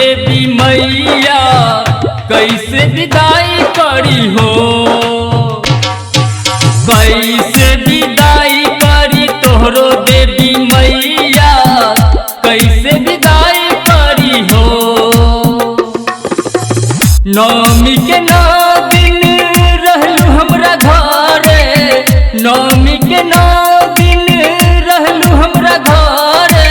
देवी मैया कैसे विदाई करी हो, कैसे विदाई करी तोहरो देवी मैया कैसे विदाई करी हो। नवमी के 9 दिन रहलू हमरा घरे, नवमी के 9 दिन रहलू हमरा घरे,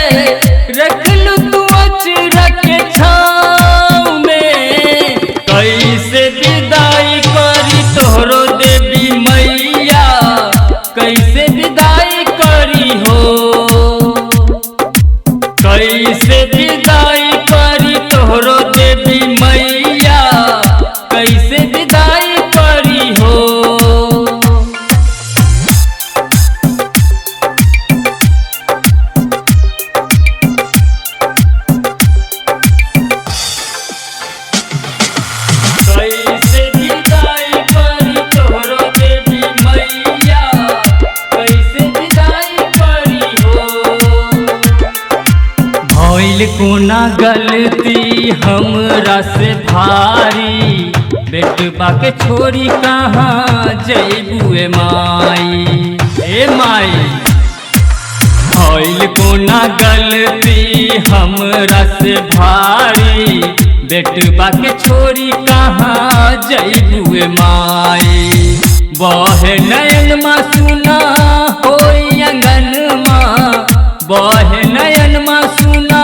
रखलू तू अचरा के छाँव में, कैसे विदाई करी तोहरो देवी मैया कैसे विदाई करी हो, कैसे विदाई करी तोहरो देवी मैया कैसे विदाई करी हो। कैसे विदाई करी तोहरो देवी मैया कैसे विदाई करी हो। भइल कोना गलती हमरा से भारी, बेटबा के छोरी कहाँ जइबुए माई, ए माई। भइल कोना गलती हमरा से भारी, बेटबा के छोरी कहाँ जइबुए माई। बहे नयन मा सुना होई अंगन मा, बहे नयन मा सुना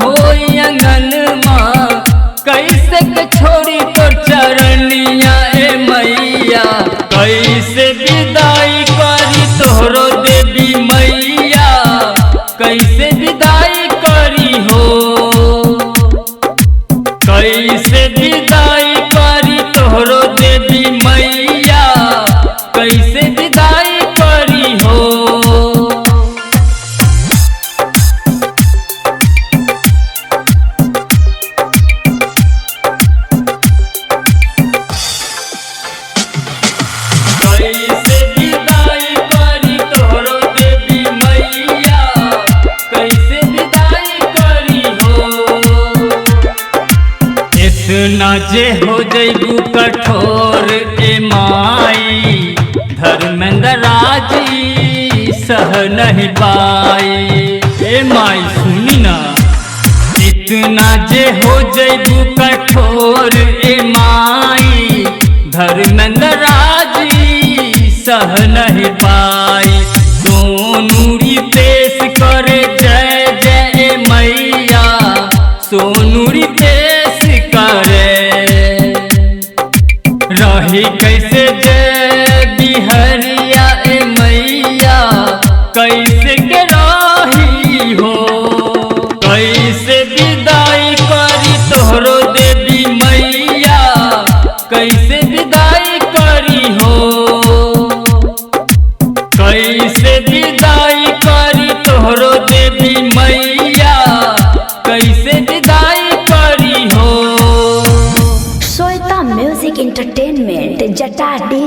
होई अंगन मा, कैसे के छोरी तोर चरनिया ए मैया कैसे विदाई करी तोहरो देवी मैया कैसे विदाई करी हो, कैसे विदाई करी तोहरो देवी मैया कैसे विदाई करी हो। कैसे विदाई करी तोहरो देवी मैया कैसे विदाई करी हो। इतना जे हो जइबू कठोर ए माई, धर्मेंद्र राजी सह नहीं पाई, ए माई सुनी ना। इतना जे हो जइबू कठोर ए माई, धर्मेंद्र राजी सह नहीं पाई। सोनू रितेश करे जय जय मैया, सोनू रितेश करे रही कैसे जय बिहरिया ए मैया कैसे के रही हो, कैसे विदाई करी तोहरो देवी मैया कैसे विदाई करी हो, कैसे विदाई करी तोहरो देवी मैया कैसे विदाई करी हो। Shweta music entertainment जटाडी।